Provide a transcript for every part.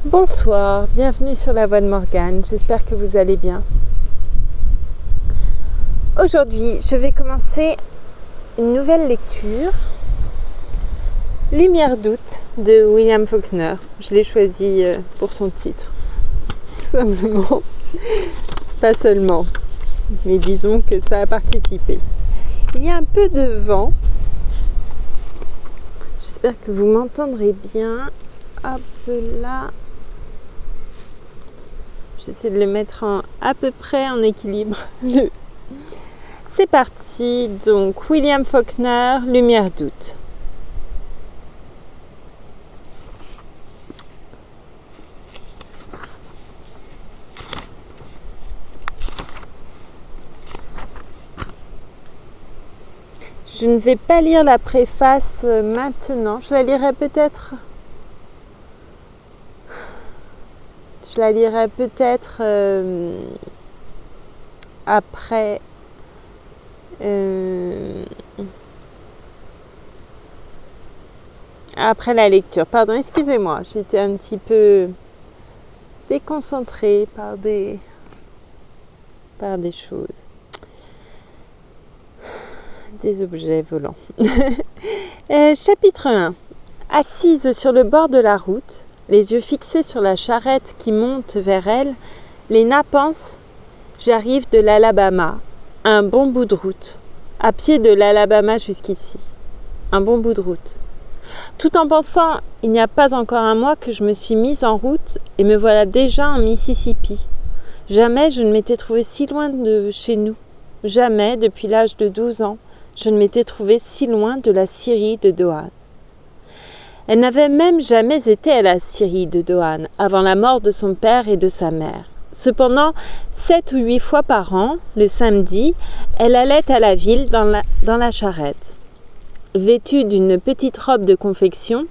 Bonsoir, bienvenue sur la voix de Morgane, j'espère que vous allez bien. Aujourd'hui, je vais commencer une nouvelle lecture, Lumière d'août de William Faulkner. Je l'ai choisi pour son titre, tout simplement, pas seulement, mais disons que ça a participé. Il y a un peu de vent, j'espère que vous m'entendrez bien. Hop là. J'essaie de le mettre à peu près en équilibre. C'est parti, donc William Faulkner, Lumière d'août. Je ne vais pas lire la préface maintenant, je la lirai peut-être après la lecture. Pardon, excusez-moi, j'étais un petit peu déconcentrée par des choses, des objets volants. Chapitre 1. Assise sur le bord de la route, les yeux fixés sur la charrette qui monte vers elle, Léna pense « J'arrive de l'Alabama, un bon bout de route, à pied de l'Alabama jusqu'ici, un bon bout de route. » Tout en pensant « Il n'y a pas encore un mois que je me suis mise en route et me voilà déjà en Mississippi. Jamais je ne m'étais trouvée si loin de chez nous. Jamais, depuis l'âge de 12 ans, je ne m'étais trouvée si loin de la scierie de Doane. » Elle n'avait même jamais été à la scierie de Doane avant la mort de son père et de sa mère. Cependant, 7 ou 8 fois par an, le samedi, elle allait à la ville dans la charrette. Vêtue d'une petite robe de confection,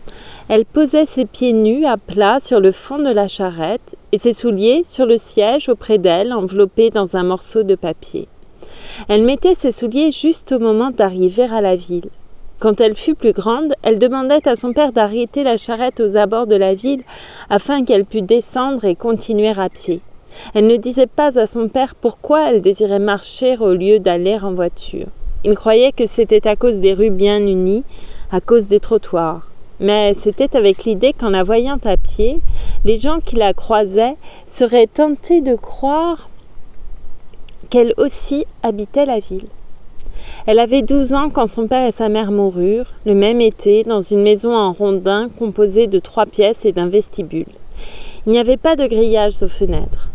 elle posait ses pieds nus à plat sur le fond de la charrette et ses souliers sur le siège auprès d'elle, enveloppés dans un morceau de papier. Elle mettait ses souliers juste au moment d'arriver à la ville. Quand elle fut plus grande, elle demandait à son père d'arrêter la charrette aux abords de la ville afin qu'elle pût descendre et continuer à pied. Elle ne disait pas à son père pourquoi elle désirait marcher au lieu d'aller en voiture. Il croyait que c'était à cause des rues bien unies, à cause des trottoirs. Mais c'était avec l'idée qu'en la voyant à pied, les gens qui la croisaient seraient tentés de croire qu'elle aussi habitait la ville. Elle avait 12 ans quand son père et sa mère moururent, le même été, dans une maison en rondin composée de 3 pièces et d'un vestibule. Il n'y avait pas de grillage aux fenêtres.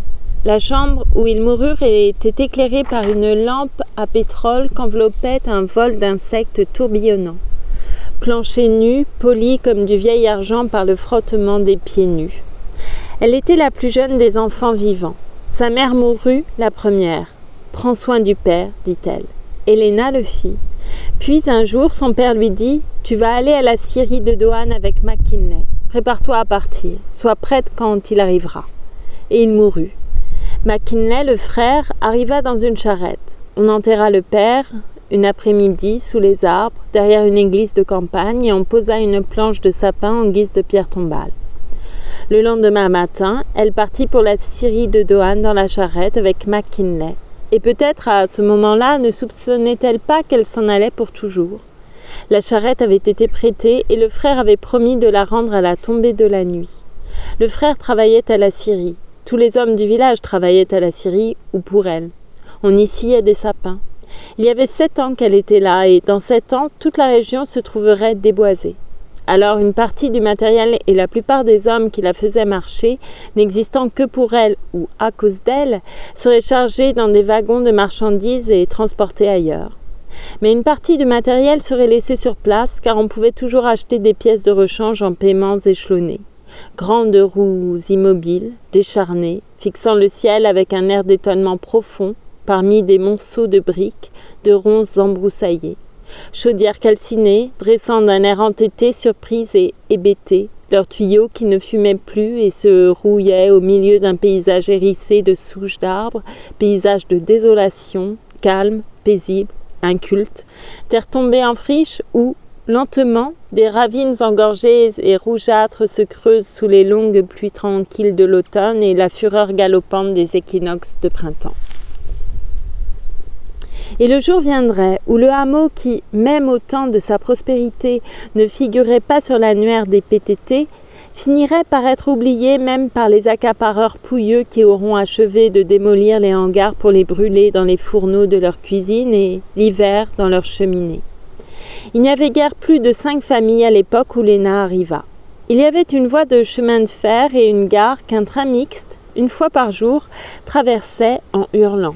La chambre où ils moururent était éclairée par une lampe à pétrole qu'enveloppait un vol d'insectes tourbillonnants. Plancher nu, poli comme du vieil argent par le frottement des pieds nus. Elle était la plus jeune des enfants vivants. Sa mère mourut la première. « Prends soin du père, dit-elle. » Et Léna le fit. Puis un jour, son père lui dit « Tu vas aller à la scierie de Doane avec McKinley. Prépare-toi à partir. Sois prête quand il arrivera. » Et il mourut. McKinley, le frère, arriva dans une charrette. On enterra le père, une après-midi, sous les arbres, derrière une église de campagne, et on posa une planche de sapin en guise de pierre tombale. Le lendemain matin, elle partit pour la scierie de Doane dans la charrette avec McKinley. Et peut-être à ce moment-là ne soupçonnait-elle pas qu'elle s'en allait pour toujours. La charrette avait été prêtée et le frère avait promis de la rendre à la tombée de la nuit. Le frère travaillait à la scierie. Tous les hommes du village travaillaient à la scierie ou pour elle. On y sciait des sapins. Il y avait 7 ans qu'elle était là et dans 7 ans, toute la région se trouverait déboisée. Alors une partie du matériel et la plupart des hommes qui la faisaient marcher, n'existant que pour elle ou à cause d'elle, seraient chargés dans des wagons de marchandises et transportés ailleurs. Mais une partie du matériel serait laissée sur place car on pouvait toujours acheter des pièces de rechange en paiements échelonnés. Grandes roues immobiles, décharnées, fixant le ciel avec un air d'étonnement profond parmi des monceaux de briques, de ronces embroussaillées. Chaudières calcinées, dressant d'un air entêté, surprise et hébétée, leurs tuyaux qui ne fumaient plus et se rouillaient au milieu d'un paysage hérissé de souches d'arbres, paysage de désolation, calme, paisible, inculte, terre tombée en friche où, Lentement, des ravines engorgées et rougeâtres se creusent sous les longues pluies tranquilles de l'automne et la fureur galopante des équinoxes de printemps. Et le jour viendrait où le hameau qui, même au temps de sa prospérité, ne figurait pas sur l'annuaire des PTT, finirait par être oublié même par les accapareurs pouilleux qui auront achevé de démolir les hangars pour les brûler dans les fourneaux de leur cuisine et, l'hiver, dans leurs cheminées. Il n'y avait guère plus de 5 familles à l'époque où Léna arriva. Il y avait une voie de chemin de fer et une gare qu'un train mixte, une fois par jour, traversait en hurlant.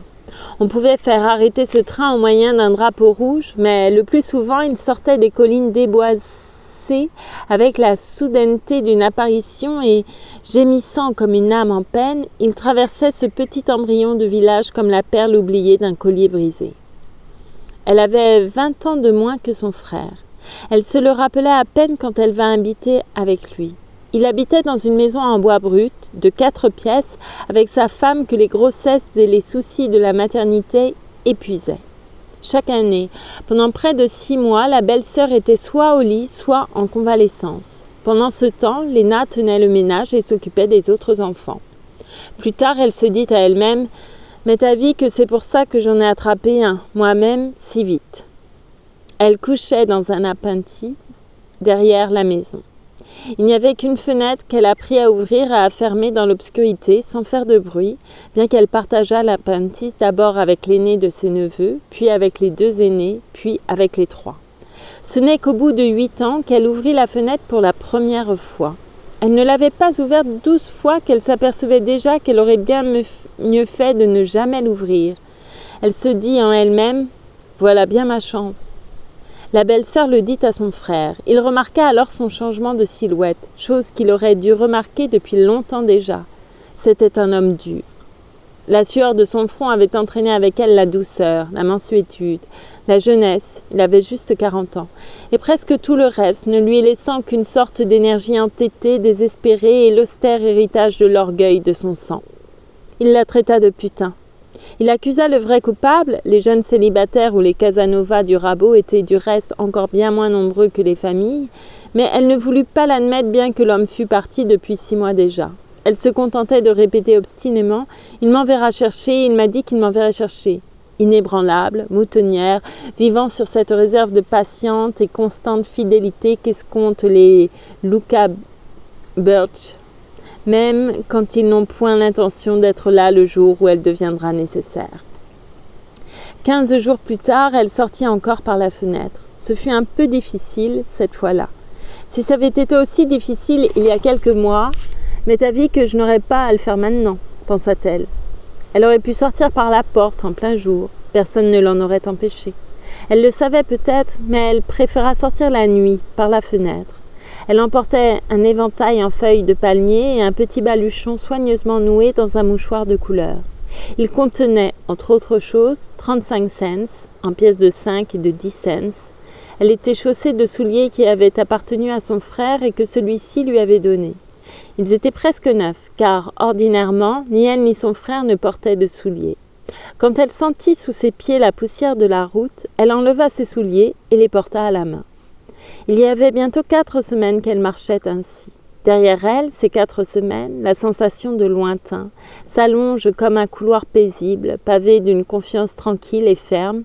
On pouvait faire arrêter ce train au moyen d'un drapeau rouge, mais le plus souvent il sortait des collines déboisées avec la soudaineté d'une apparition et, gémissant comme une âme en peine, il traversait ce petit embryon de village comme la perle oubliée d'un collier brisé. Elle avait 20 ans de moins que son frère. Elle se le rappelait à peine quand elle vint habiter avec lui. Il habitait dans une maison en bois brut, de 4 pièces, avec sa femme que les grossesses et les soucis de la maternité épuisaient. Chaque année, pendant près de 6 mois, la belle-sœur était soit au lit, soit en convalescence. Pendant ce temps, Léna tenait le ménage et s'occupait des autres enfants. Plus tard, elle se dit à elle-même « Mais t'as vu que c'est pour ça que j'en ai attrapé un, moi-même, si vite. » Elle couchait dans un appentis derrière la maison. Il n'y avait qu'une fenêtre qu'elle apprit à ouvrir et à fermer dans l'obscurité, sans faire de bruit, bien qu'elle partageât l'appentis d'abord avec l'aîné de ses neveux, puis avec les 2 aînés, puis avec les 3. Ce n'est qu'au bout de 8 ans qu'elle ouvrit la fenêtre pour la première fois. Elle ne l'avait pas ouverte 12 fois qu'elle s'apercevait déjà qu'elle aurait bien mieux fait de ne jamais l'ouvrir. Elle se dit en elle-même « Voilà bien ma chance ». La belle-sœur le dit à son frère. Il remarqua alors son changement de silhouette, chose qu'il aurait dû remarquer depuis longtemps déjà. C'était un homme dur. La sueur de son front avait entraîné avec elle la douceur, la mansuétude, la jeunesse, il avait juste 40 ans, et presque tout le reste, ne lui laissant qu'une sorte d'énergie entêtée, désespérée et l'austère héritage de l'orgueil de son sang. Il la traita de putain. Il accusa le vrai coupable, les jeunes célibataires ou les Casanova du rabot étaient du reste encore bien moins nombreux que les familles, mais elle ne voulut pas l'admettre bien que l'homme fût parti depuis 6 mois déjà. Elle se contentait de répéter obstinément « Il m'enverra chercher, il m'a dit qu'il m'enverrait chercher ». Inébranlable, moutonnière, vivant sur cette réserve de patiente et constante fidélité qu'escomptent les Luca Birch, même quand ils n'ont point l'intention d'être là le jour où elle deviendra nécessaire. 15 jours plus tard, elle sortit encore par la fenêtre. Ce fut un peu difficile cette fois-là. Si ça avait été aussi difficile il y a quelques mois, mais t'as vu que je n'aurais pas à le faire maintenant, pensa-t-elle. Elle aurait pu sortir par la porte en plein jour, personne ne l'en aurait empêchée. Elle le savait peut-être, mais elle préféra sortir la nuit, par la fenêtre. Elle emportait un éventail en feuilles de palmier et un petit baluchon soigneusement noué dans un mouchoir de couleur. Il contenait, entre autres choses, 35 cents, en pièces de 5 et de 10 cents. Elle était chaussée de souliers qui avaient appartenu à son frère et que celui-ci lui avait donnés. Ils étaient presque neufs, car, ordinairement, ni elle ni son frère ne portaient de souliers. Quand elle sentit sous ses pieds la poussière de la route, elle enleva ses souliers et les porta à la main. Il y avait bientôt 4 semaines qu'elle marchait ainsi. Derrière elle, ces 4 semaines, la sensation de lointain s'allonge comme un couloir paisible, pavé d'une confiance tranquille et ferme,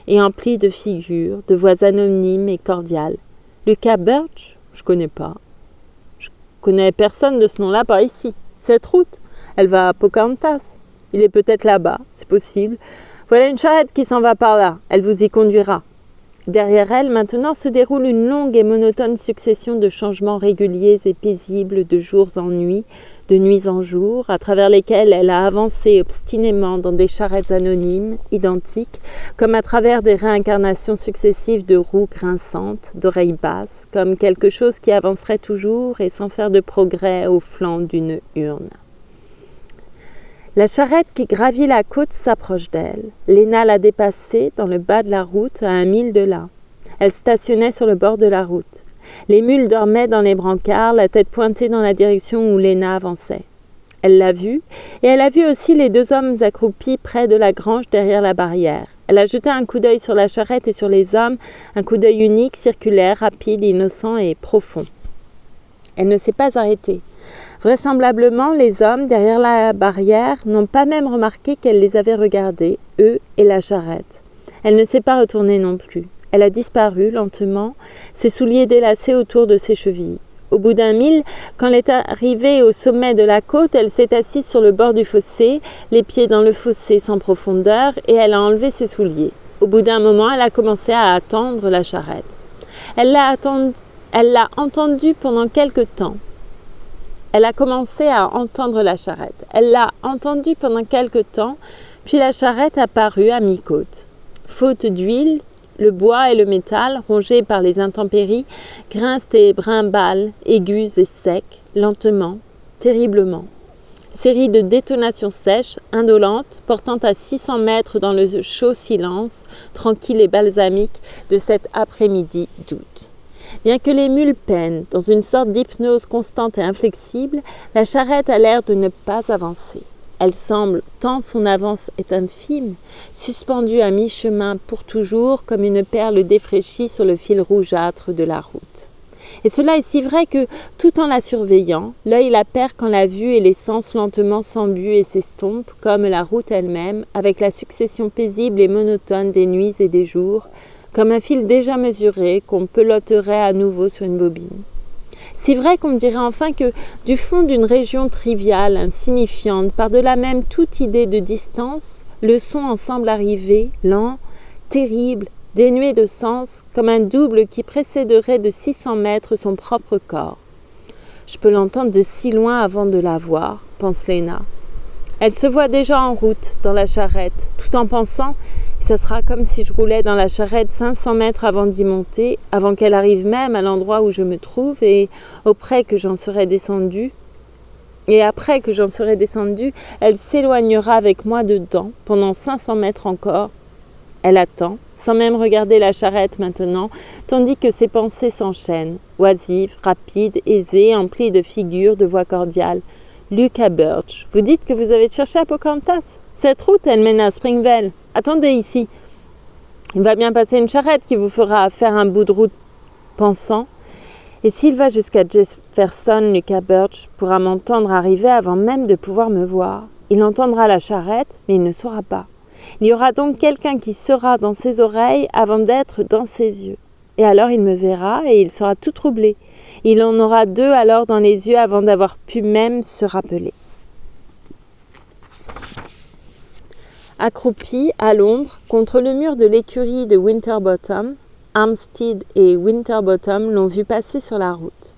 et empli de figures, de voix anonymes et cordiales. Luca Birch, je connais pas. Je connais personne de ce nom-là par ici. Cette route, elle va à Pocahontas. Il est peut-être là-bas, c'est possible. Voilà une charrette qui s'en va par là. Elle vous y conduira. Derrière elle, maintenant, se déroule une longue et monotone succession de changements réguliers et paisibles de jours en nuits, de nuits en jours, à travers lesquels elle a avancé obstinément dans des charrettes anonymes, identiques, comme à travers des réincarnations successives de roues grinçantes, d'oreilles basses, comme quelque chose qui avancerait toujours et sans faire de progrès au flanc d'une urne. La charrette qui gravit la côte s'approche d'elle. Léna l'a dépassée dans le bas de la route à 1 mille de là. Elle stationnait sur le bord de la route. Les mules dormaient dans les brancards, la tête pointée dans la direction où Léna avançait. Elle l'a vue, et elle a vu aussi les 2 hommes accroupis près de la grange derrière la barrière. Elle a jeté un coup d'œil sur la charrette et sur les hommes, un coup d'œil unique, circulaire, rapide, innocent et profond. Elle ne s'est pas arrêtée. Vraisemblablement, les hommes, derrière la barrière, n'ont pas même remarqué qu'elle les avait regardés, eux et la charrette. Elle ne s'est pas retournée non plus. Elle a disparu lentement, ses souliers délacés autour de ses chevilles. Au bout d'1 mille, quand elle est arrivée au sommet de la côte, elle s'est assise sur le bord du fossé, les pieds dans le fossé sans profondeur, et elle a enlevé ses souliers. Au bout d'un moment, elle a commencé à attendre la charrette. Elle l'a entendue pendant quelque temps. Elle a commencé à entendre la charrette. Elle l'a entendue pendant quelque temps, puis la charrette a paru à mi-côte. Faute d'huile, le bois et le métal, rongés par les intempéries, grincent et brimballent, aigus et secs, lentement, terriblement. Série de détonations sèches, indolentes, portant à 600 mètres dans le chaud silence, tranquille et balsamique de cet après-midi d'août. Bien que les mules peinent, dans une sorte d'hypnose constante et inflexible, la charrette a l'air de ne pas avancer. Elle semble, tant son avance est infime, suspendue à mi-chemin pour toujours comme une perle défraîchie sur le fil rougeâtre de la route. Et cela est si vrai que, tout en la surveillant, l'œil la perd quand la vue et les sens lentement s'embuent et s'estompent, comme la route elle-même, avec la succession paisible et monotone des nuits et des jours, comme un fil déjà mesuré qu'on peloterait à nouveau sur une bobine. Si vrai qu'on dirait enfin que, du fond d'une région triviale, insignifiante, par-delà même toute idée de distance, le son en semble arriver, lent, terrible, dénué de sens, comme un double qui précéderait de 600 mètres son propre corps. Je peux l'entendre de si loin avant de la voir, pense Léna. Elle se voit déjà en route, dans la charrette, tout en pensant ça sera comme si je roulais dans la charrette 500 mètres avant d'y monter, avant qu'elle arrive même à l'endroit où je me trouve et auprès que j'en serai descendue. Et après que j'en serai descendue, elle s'éloignera avec moi dedans, pendant 500 mètres encore. Elle attend, sans même regarder la charrette maintenant, tandis que ses pensées s'enchaînent, oisives, rapides, aisées, emplies de figures, de voix cordiales. « Lucas Birch, vous dites que vous avez cherché à Pocahontas ? Cette route, elle mène à Springvale. Attendez ici. Il va bien passer une charrette qui vous fera faire un bout de route pensant. Et s'il va jusqu'à Jefferson, Lucas Birch pourra m'entendre arriver avant même de pouvoir me voir. Il entendra la charrette, mais il ne saura pas. Il y aura donc quelqu'un qui sera dans ses oreilles avant d'être dans ses yeux. Et alors il me verra et il sera tout troublé. Il en aura 2 alors dans les yeux avant d'avoir pu même se rappeler. Accroupis à l'ombre contre le mur de l'écurie de Winterbottom, Armstead et Winterbottom l'ont vue passer sur la route.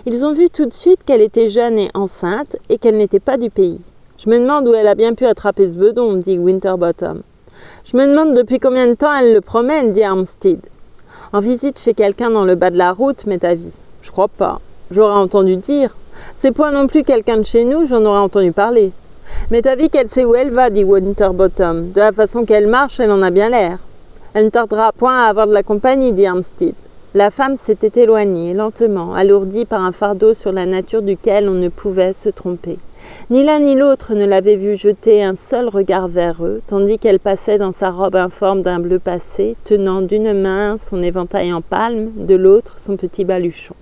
Ils ont vu tout de suite qu'elle était jeune et enceinte et qu'elle n'était pas du pays. « Je me demande où elle a bien pu attraper ce bedon », dit Winterbottom. « Je me demande depuis combien de temps elle le promène », dit Armstead. « En visite chez quelqu'un dans le bas de la route, m'est avis. Je crois pas. J'aurais entendu dire. C'est point non plus quelqu'un de chez nous, j'en aurais entendu parler. Mais t'as vu qu'elle sait où elle va, dit Winterbottom. De la façon qu'elle marche, elle en a bien l'air. Elle ne tardera point à avoir de la compagnie, dit Armstead. La femme s'était éloignée, lentement, alourdie par un fardeau sur la nature duquel on ne pouvait se tromper. Ni l'un ni l'autre ne l'avait vue jeter un seul regard vers eux, tandis qu'elle passait dans sa robe informe d'un bleu passé, tenant d'une main son éventail en palme, de l'autre son petit baluchon.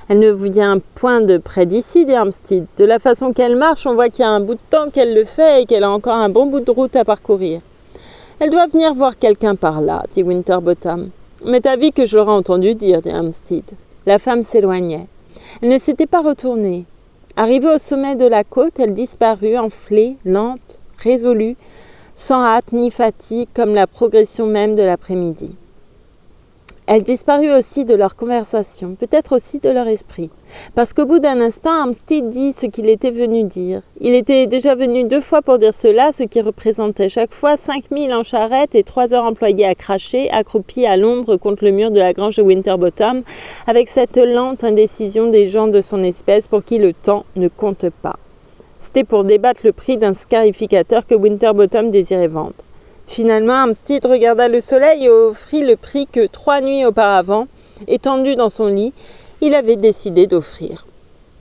Elle ne vient point de près d'ici, dit Armstead. De la façon qu'elle marche, on voit qu'il y a un bout de temps qu'elle le fait et qu'elle a encore un bon bout de route à parcourir. Elle doit venir voir quelqu'un par là, dit Winterbottom. Mais t'as vu que je l'aurais entendu dire, dit Armstead. La femme s'éloignait. Elle ne s'était pas retournée. Arrivée au sommet de la côte, elle disparut, enflée, lente, résolue, sans hâte ni fatigue, comme la progression même de l'après-midi. Elle disparut aussi de leur conversation, peut-être aussi de leur esprit. Parce qu'au bout d'un instant, Armstead dit ce qu'il était venu dire. Il était déjà venu 2 fois pour dire cela, ce qui représentait chaque fois 5000 en charrette et 3 heures employées à cracher, accroupis à l'ombre contre le mur de la grange de Winterbottom, avec cette lente indécision des gens de son espèce pour qui le temps ne compte pas. C'était pour débattre le prix d'un scarificateur que Winterbottom désirait vendre. Finalement, Armstead regarda le soleil et offrit le prix que 3 nuits auparavant, étendu dans son lit, il avait décidé d'offrir.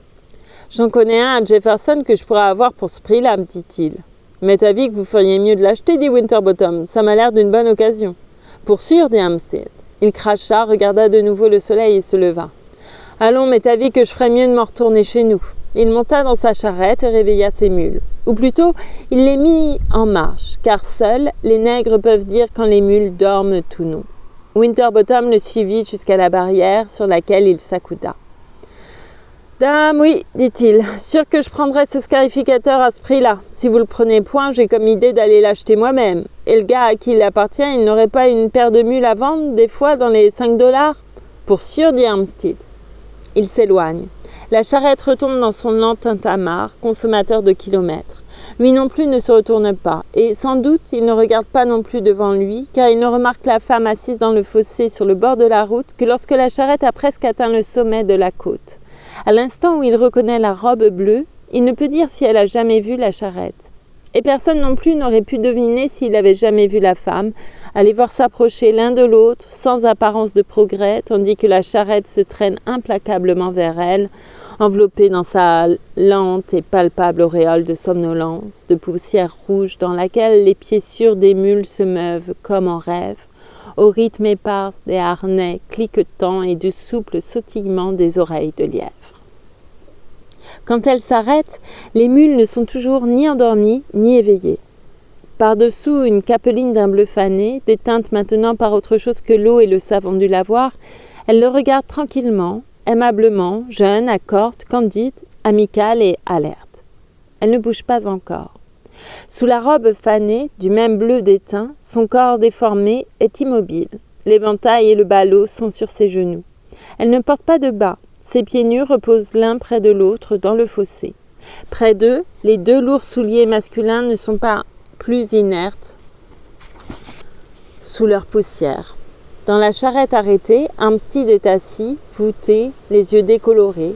« J'en connais un à Jefferson que je pourrais avoir pour ce prix-là, me dit-il. M'est avis que vous feriez mieux de l'acheter, dit Winterbottom. Ça m'a l'air d'une bonne occasion. Pour sûr, dit Hampstead. Il cracha, regarda de nouveau le soleil et se leva. Allons, m'est avis que je ferais mieux de m'en retourner chez nous. Il monta dans sa charrette et réveilla ses mules. Ou plutôt, il les mit en marche, car seuls les nègres peuvent dire quand les mules dorment ou non. Winterbottom le suivit jusqu'à la barrière sur laquelle il s'accouda. « Dame, oui, dit-il, sûr que je prendrai ce scarificateur à ce prix-là. Si vous le prenez point, j'ai comme idée d'aller l'acheter moi-même. Et le gars à qui il appartient, il n'aurait pas une paire de mules à vendre, des fois, dans les 5 $? Pour sûr, dit Hampstead. Il s'éloigne. La charrette retombe dans son lent tintamarre, consommateur de kilomètres. Lui non plus ne se retourne pas, et sans doute il ne regarde pas non plus devant lui, car il ne remarque la femme assise dans le fossé sur le bord de la route que lorsque la charrette a presque atteint le sommet de la côte. À l'instant où il reconnaît la robe bleue, il ne peut dire si elle a jamais vu la charrette. Et personne non plus n'aurait pu deviner s'il avait jamais vu la femme, aller voir s'approcher l'un de l'autre, sans apparence de progrès, tandis que la charrette se traîne implacablement vers elle, enveloppée dans sa lente et palpable auréole de somnolence, de poussière rouge dans laquelle les pieds sûrs des mules se meuvent comme en rêve, au rythme épars des harnais cliquetants et du souple sautillement des oreilles de lièvre. Quand elle s'arrête, les mules ne sont toujours ni endormies ni éveillées. Par-dessous une capeline d'un bleu fané, déteinte maintenant par autre chose que l'eau et le savon du lavoir, elle le regarde tranquillement, aimablement, jeune, accorte, candide, amicale et alerte. Elle ne bouge pas encore. Sous la robe fanée, du même bleu d'étain, son corps déformé est immobile. L'éventail et le ballot sont sur ses genoux. Elle ne porte pas de bas. Ses pieds nus reposent l'un près de l'autre dans le fossé. Près d'eux, les 2 lourds souliers masculins ne sont pas plus inertes sous leur poussière. Dans la charrette arrêtée, Hampstead est assis, voûté, les yeux décolorés.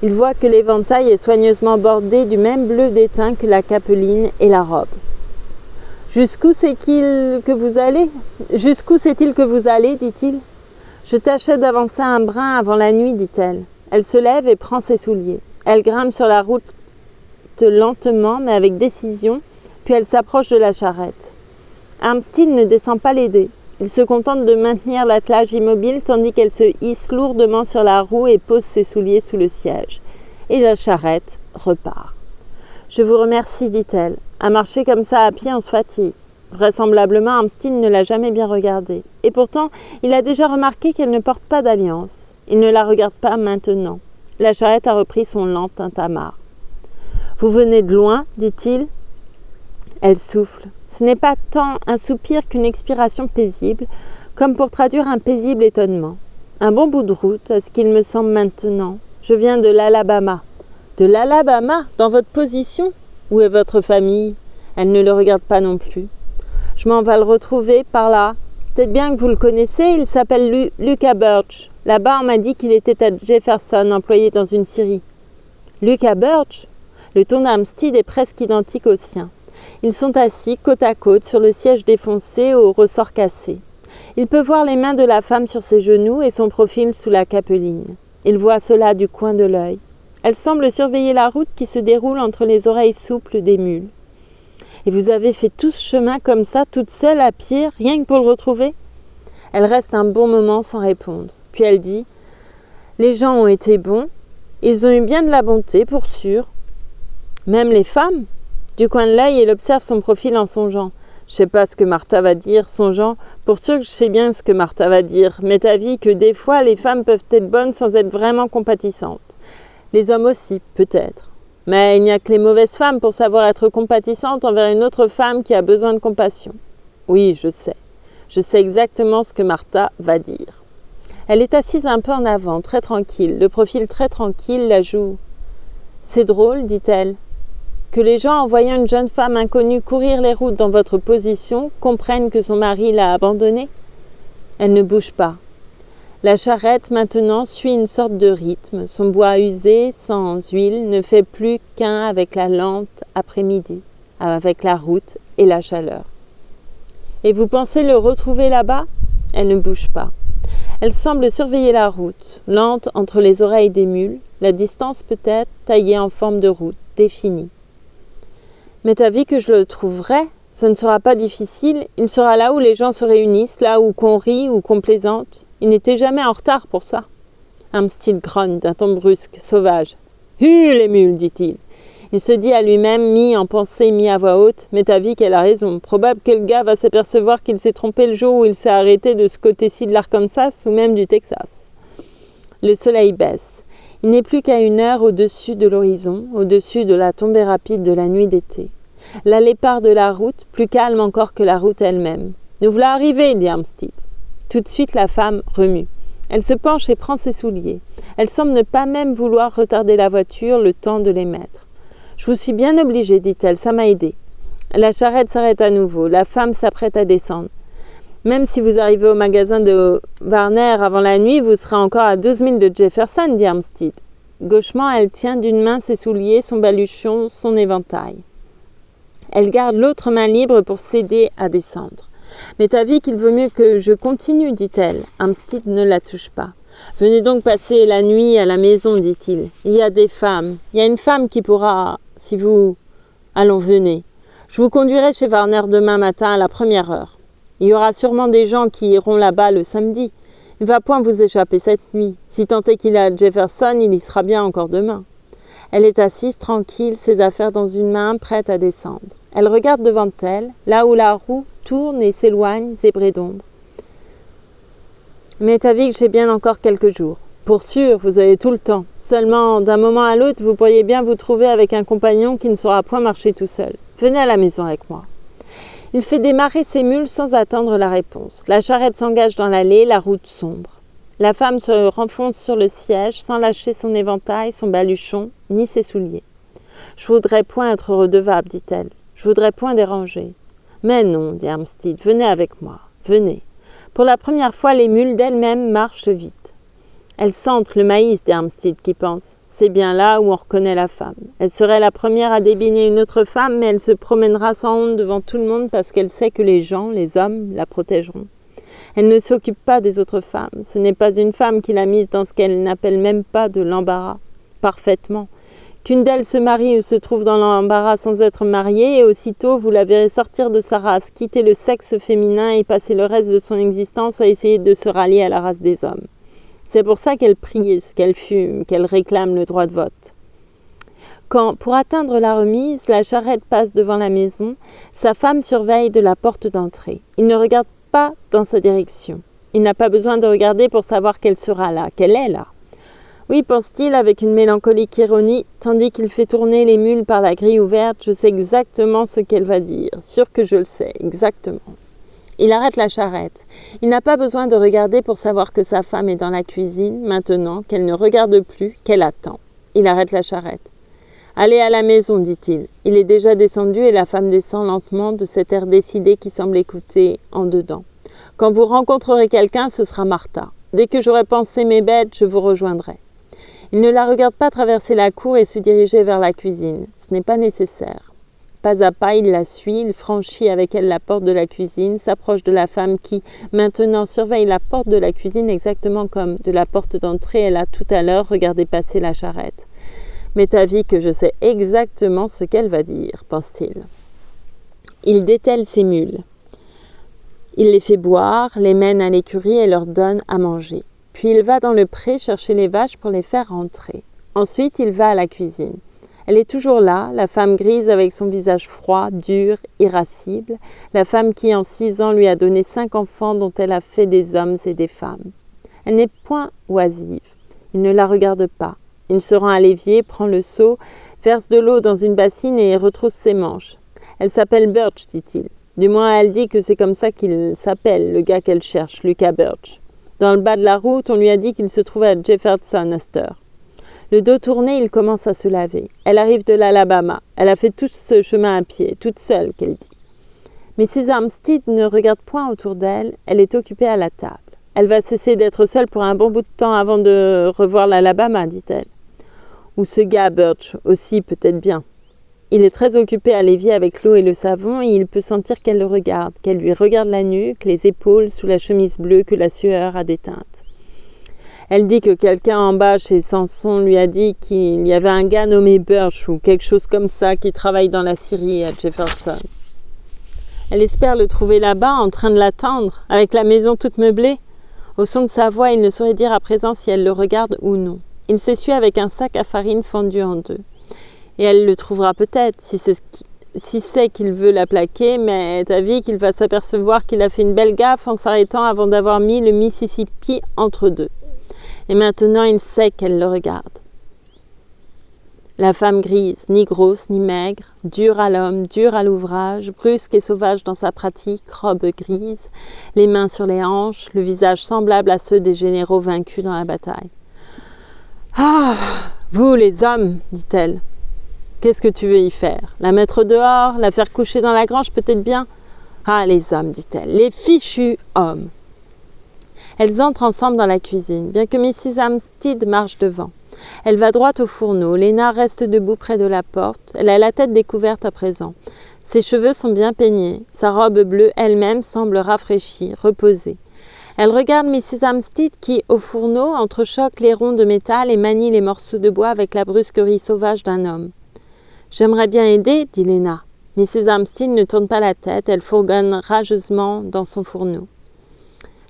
Il voit que l'éventail est soigneusement bordé du même bleu d'étain que la capeline et la robe. « Jusqu'où c'est-il que vous allez ? Dit-il. « Je tâchais d'avancer un brin avant la nuit, dit-elle. Elle se lève et prend ses souliers. Elle grimpe sur la route lentement, mais avec décision, puis elle s'approche de la charrette. Hampstead ne descend pas l'aider. Il se contente de maintenir l'attelage immobile tandis qu'elle se hisse lourdement sur la roue et pose ses souliers sous le siège. Et la charrette repart. « Je vous remercie, dit-elle. À marcher comme ça à pied, on se fatigue. » Vraisemblablement, Hampstead ne l'a jamais bien regardée. Et pourtant, il a déjà remarqué qu'elle ne porte pas d'alliance. Il ne la regarde pas maintenant. La charrette a repris son lent tintamarre. « Vous venez de loin, dit-il. » Elle souffle. Ce n'est pas tant un soupir qu'une expiration paisible, comme pour traduire un paisible étonnement. Un bon bout de route, à ce qu'il me semble maintenant. Je viens de l'Alabama. De l'Alabama, dans votre position ? Où est votre famille ? Elle ne le regarde pas non plus. Je m'en vais le retrouver par là. Peut-être bien que vous le connaissez, il s'appelle Lucas Birch. Là-bas, on m'a dit qu'il était à Jefferson, employé dans une scierie. Lucas Birch ? Le ton d'Hampstead est presque identique au sien. Ils sont assis côte à côte sur le siège défoncé aux ressorts cassés. Il peut voir les mains de la femme sur ses genoux et son profil sous la capeline. Il voit cela du coin de l'œil. Elle semble surveiller la route qui se déroule entre les oreilles souples des mules. « Et vous avez fait tout ce chemin comme ça, toute seule, à pied, rien que pour le retrouver ?» Elle reste un bon moment sans répondre. Puis elle dit « Les gens ont été bons. Ils ont eu bien de la bonté, pour sûr. Même les femmes ?» Du coin de l'œil, elle observe son profil en songeant. « Je sais pas ce que Martha va dire, songeant. Pour sûr que je sais bien ce que Martha va dire. M'est avis que des fois, les femmes peuvent être bonnes sans être vraiment compatissantes. Les hommes aussi, peut-être. Mais il n'y a que les mauvaises femmes pour savoir être compatissantes envers une autre femme qui a besoin de compassion. Oui, je sais. Je sais exactement ce que Martha va dire. » Elle est assise un peu en avant, très tranquille, le profil très tranquille, la joue. « C'est drôle, dit-elle, que les gens, en voyant une jeune femme inconnue courir les routes dans votre position, comprennent que son mari l'a abandonnée. » Elle ne bouge pas. La charrette, maintenant, suit une sorte de rythme. Son bois usé, sans huile, ne fait plus qu'un avec la lente après-midi, avec la route et la chaleur. « Et vous pensez le retrouver là-bas ?» Elle ne bouge pas. Elle semble surveiller la route, lente entre les oreilles des mules, la distance peut-être taillée en forme de route, définie. « Mais t'as vu que je le trouverai ? Ça ne sera pas difficile. Il sera là où les gens se réunissent, là où qu'on rit ou qu'on plaisante. Il n'était jamais en retard pour ça. » Armstead grogne d'un ton brusque, sauvage. « Hue les mules, dit-il. » Il se dit à lui-même, mis en pensée, mis à voix haute, « Mais t'as vu qu'elle a raison. Probable que le gars va s'apercevoir qu'il s'est trompé le jour où il s'est arrêté de ce côté-ci de l'Arkansas ou même du Texas. » Le soleil baisse. Il n'est plus qu'à 1 heure au-dessus de l'horizon, au-dessus de la tombée rapide de la nuit d'été. L'allée part de la route, plus calme encore que la route elle-même. « Nous voilà arrivés, dit Armstead. » Tout de suite, la femme remue. Elle se penche et prend ses souliers. Elle semble ne pas même vouloir retarder la voiture, le temps de les mettre. « Je vous suis bien obligée, dit-elle, ça m'a aidée. » La charrette s'arrête à nouveau. La femme s'apprête à descendre. « Même si vous arrivez au magasin de Warner avant la nuit, vous serez encore à 12 milles de Jefferson, dit Armstead. Gauchement, elle tient d'une main ses souliers, son baluchon, son éventail. Elle garde l'autre main libre pour s'aider à descendre. « Mais t'as vu qu'il vaut mieux que je continue, dit-elle. » Armstead ne la touche pas. « Venez donc passer la nuit à la maison, dit-il. Il y a des femmes. Il y a une femme qui pourra, si vous... Allons, venez. Je vous conduirai chez Warner demain matin à la 1re heure. Il y aura sûrement des gens qui iront là-bas le samedi. Il ne va point vous échapper cette nuit. Si tant est qu'il est à Jefferson, il y sera bien encore demain. » Elle est assise, tranquille, ses affaires dans une main, prête à descendre. Elle regarde devant elle, là où la roue tourne et s'éloigne, zébrée d'ombre. « Mais t'as vu que j'ai bien encore quelques jours. Pour sûr, vous avez tout le temps. Seulement, d'un moment à l'autre, vous pourriez bien vous trouver avec un compagnon qui ne saura point marcher tout seul. Venez à la maison avec moi. » Il fait démarrer ses mules sans attendre la réponse. La charrette s'engage dans l'allée, la route sombre. La femme se renfonce sur le siège sans lâcher son éventail, son baluchon, ni ses souliers. « Je voudrais point être redevable, dit-elle. Je voudrais point déranger. »« Mais non, dit Armstead, venez avec moi, venez. » Pour la première fois, les mules d'elles-mêmes marchent vite. Elles sentent le maïs, dit Armstead qui pense. C'est bien là où on reconnaît la femme. Elle serait la première à débiner une autre femme, mais elle se promènera sans honte devant tout le monde parce qu'elle sait que les gens, les hommes, la protégeront. Elle ne s'occupe pas des autres femmes. Ce n'est pas une femme qui l'a mise dans ce qu'elle n'appelle même pas de l'embarras. Parfaitement. Qu'une d'elles se marie ou se trouve dans l'embarras sans être mariée, et aussitôt vous la verrez sortir de sa race, quitter le sexe féminin et passer le reste de son existence à essayer de se rallier à la race des hommes. C'est pour ça qu'elle prie, qu'elle fume, qu'elle réclame le droit de vote. Quand, pour atteindre la remise, la charrette passe devant la maison, sa femme surveille de la porte d'entrée. Il ne regarde pas dans sa direction. Il n'a pas besoin de regarder pour savoir qu'elle sera là, qu'elle est là. Oui, pense-t-il avec une mélancolique ironie, tandis qu'il fait tourner les mules par la grille ouverte, je sais exactement ce qu'elle va dire, sûr que je le sais, exactement. Il arrête la charrette. Il n'a pas besoin de regarder pour savoir que sa femme est dans la cuisine, maintenant, qu'elle ne regarde plus, qu'elle attend. Il arrête la charrette. « Allez à la maison, dit-il. Il est déjà descendu et la femme descend lentement de cet air décidé qui semble écouter en dedans. Quand vous rencontrerez quelqu'un, ce sera Martha. Dès que j'aurai pensé mes bêtes, je vous rejoindrai. » Il ne la regarde pas traverser la cour et se diriger vers la cuisine. Ce n'est pas nécessaire. Pas à pas, il la suit, il franchit avec elle la porte de la cuisine, s'approche de la femme qui, maintenant, surveille la porte de la cuisine exactement comme de la porte d'entrée elle a tout à l'heure regardé passer la charrette. « Mais t'as vu que je sais exactement ce qu'elle va dire, pense-t-il. » Il dételle ses mules. Il les fait boire, les mène à l'écurie et leur donne à manger. Puis il va dans le pré chercher les vaches pour les faire rentrer. Ensuite, il va à la cuisine. Elle est toujours là, la femme grise avec son visage froid, dur, irascible, la femme qui en 6 ans lui a donné 5 enfants dont elle a fait des hommes et des femmes. Elle n'est point oisive. Il ne la regarde pas. Il se rend à l'évier, prend le seau, verse de l'eau dans une bassine et retrousse ses manches. Elle s'appelle Birch, dit-il. Du moins, elle dit que c'est comme ça qu'il s'appelle, le gars qu'elle cherche, Lucas Birch. Dans le bas de la route, on lui a dit qu'il se trouvait à Jefferson à cette heure. Le dos tourné, il commence à se laver. Elle arrive de l'Alabama. Elle a fait tout ce chemin à pied, toute seule, qu'elle dit. Mrs. Armstead ne regarde point autour d'elle. Elle est occupée à la table. Elle va cesser d'être seule pour un bon bout de temps avant de revoir l'Alabama, dit-elle. Ou ce gars Birch aussi, peut-être bien. Il est très occupé à l'évier avec l'eau et le savon et il peut sentir qu'elle le regarde, qu'elle lui regarde la nuque, les épaules sous la chemise bleue que la sueur a déteinte. Elle dit que quelqu'un en bas chez Samson lui a dit qu'il y avait un gars nommé Birch ou quelque chose comme ça qui travaille dans la scierie à Jefferson. Elle espère le trouver là-bas en train de l'attendre, avec la maison toute meublée. Au son de sa voix, il ne saurait dire à présent si elle le regarde ou non. Il s'essuie avec un sac à farine fendu en deux. Et elle le trouvera peut-être, si c'est qu'il veut la plaquer, mais est avis qu'il va s'apercevoir qu'il a fait une belle gaffe en s'arrêtant avant d'avoir mis le Mississippi entre deux. Et maintenant, il sait qu'elle le regarde. La femme grise, ni grosse ni maigre, dure à l'homme, dure à l'ouvrage, brusque et sauvage dans sa pratique, robe grise, les mains sur les hanches, le visage semblable à ceux des généraux vaincus dans la bataille. « Ah, vous les hommes, dit-elle, qu'est-ce que tu veux y faire? La mettre dehors, la faire coucher dans la grange peut-être bien? Ah, les hommes, dit-elle, les fichus hommes. » Elles entrent ensemble dans la cuisine, bien que Mrs. Armstead marche devant. Elle va droit au fourneau. Léna reste debout près de la porte. Elle a la tête découverte à présent. Ses cheveux sont bien peignés. Sa robe bleue elle-même semble rafraîchie, reposée. Elle regarde Mrs. Armstead qui, au fourneau, entrechoque les ronds de métal et manie les morceaux de bois avec la brusquerie sauvage d'un homme. « J'aimerais bien aider, dit Léna. Mrs. Armstead ne tourne pas la tête. Elle fourgonne rageusement dans son fourneau.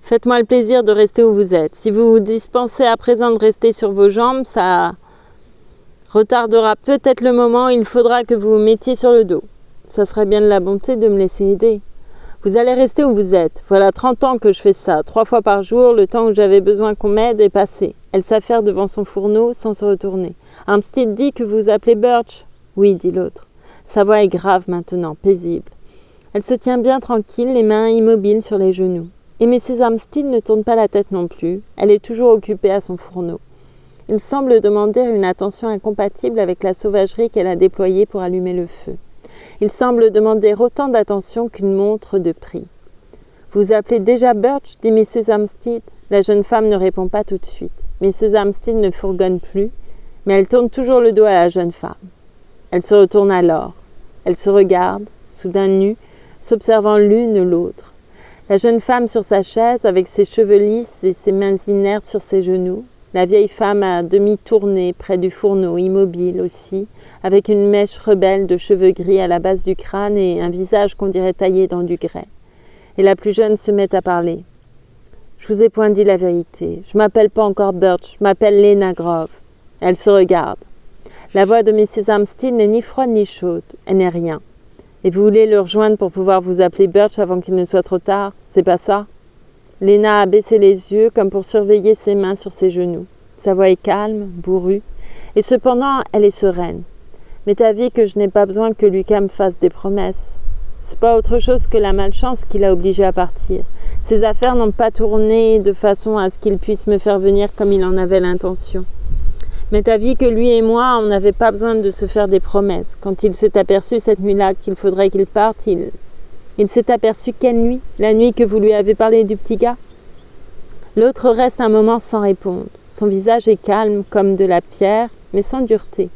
Faites-moi le plaisir de rester où vous êtes. Si vous vous dispensez à présent de rester sur vos jambes, ça retardera peut-être le moment où il faudra que vous vous mettiez sur le dos. Ça serait bien de la bonté de me laisser aider. Vous allez rester où vous êtes. Voilà 30 ans que je fais ça, 3 fois par jour, le temps où j'avais besoin qu'on m'aide est passé. Elle s'affaire devant son fourneau sans se retourner. Armstead dit que vous appelez Birch. Oui, dit l'autre. Sa voix est grave maintenant, paisible. Elle se tient bien tranquille, les mains immobiles sur les genoux. Et Mrs. Armstead ne tourne pas la tête non plus, elle est toujours occupée à son fourneau. Il semble demander une attention incompatible avec la sauvagerie qu'elle a déployée pour allumer le feu. Il semble demander autant d'attention qu'une montre de prix. « Vous appelez déjà Birch » dit Mrs. Armstead. La jeune femme ne répond pas tout de suite. Mrs. Armstead ne fourgonne plus, mais elle tourne toujours le dos à la jeune femme. Elle se retourne alors. Elle se regarde, soudain nues, s'observant l'une l'autre. La jeune femme sur sa chaise, avec ses cheveux lisses et ses mains inertes sur ses genoux. La vieille femme à demi tournée près du fourneau, immobile aussi, avec une mèche rebelle de cheveux gris à la base du crâne et un visage qu'on dirait taillé dans du grès. Et la plus jeune se met à parler. « Je vous ai point dit la vérité. Je m'appelle pas encore Birch, je m'appelle Léna Grove. » Elle se regarde. La voix de Mrs. Armstead n'est ni froide ni chaude. Elle n'est rien. Et vous voulez le rejoindre pour pouvoir vous appeler Birch avant qu'il ne soit trop tard? C'est pas ça? Léna a baissé les yeux comme pour surveiller ses mains sur ses genoux. Sa voix est calme, bourrue, et cependant elle est sereine. Mais t'as vu que je n'ai pas besoin que Lucas me fasse des promesses. C'est pas autre chose que la malchance qui l'a obligé à partir. Ses affaires n'ont pas tourné de façon à ce qu'il puisse me faire venir comme il en avait l'intention. Mais t'as vu que lui et moi, on n'avait pas besoin de se faire des promesses. Quand il s'est aperçu cette nuit-là qu'il faudrait qu'il parte, il s'est aperçu quelle nuit? La nuit que vous lui avez parlé du petit gars? L'autre reste un moment sans répondre. Son visage est calme comme de la pierre, mais sans dureté.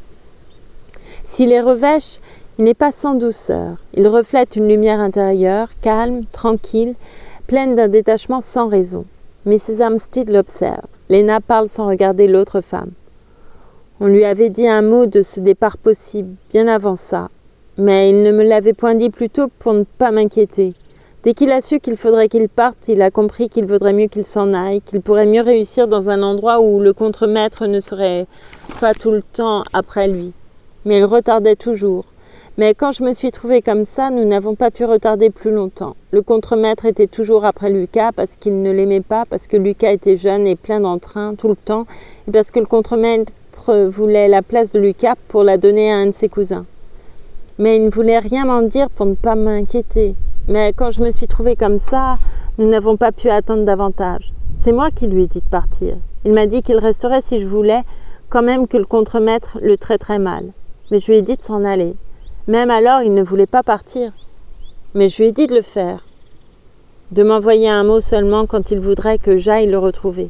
S'il est revêche, il n'est pas sans douceur. Il reflète une lumière intérieure, calme, tranquille, pleine d'un détachement sans raison. Mrs. Armstead l'observe. Léna parle sans regarder l'autre femme. On lui avait dit un mot de ce départ possible, bien avant ça. Mais il ne me l'avait point dit plus tôt pour ne pas m'inquiéter. Dès qu'il a su qu'il faudrait qu'il parte, il a compris qu'il vaudrait mieux qu'il s'en aille, qu'il pourrait mieux réussir dans un endroit où le contremaître ne serait pas tout le temps après lui. Mais il retardait toujours. Mais quand je me suis trouvée comme ça, nous n'avons pas pu retarder plus longtemps. Le contremaître était toujours après Lucas parce qu'il ne l'aimait pas, parce que Lucas était jeune et plein d'entrain tout le temps, et parce que le contremaître voulait la place de Lucas pour la donner à un de ses cousins. Mais il ne voulait rien m'en dire pour ne pas m'inquiéter. Mais quand je me suis trouvée comme ça, nous n'avons pas pu attendre davantage. C'est moi qui lui ai dit de partir. Il m'a dit qu'il resterait si je voulais, quand même que le contremaître le traiterait mal. Mais je lui ai dit de s'en aller. Même alors, il ne voulait pas partir. Mais je lui ai dit de le faire. De m'envoyer un mot seulement quand il voudrait que j'aille le retrouver.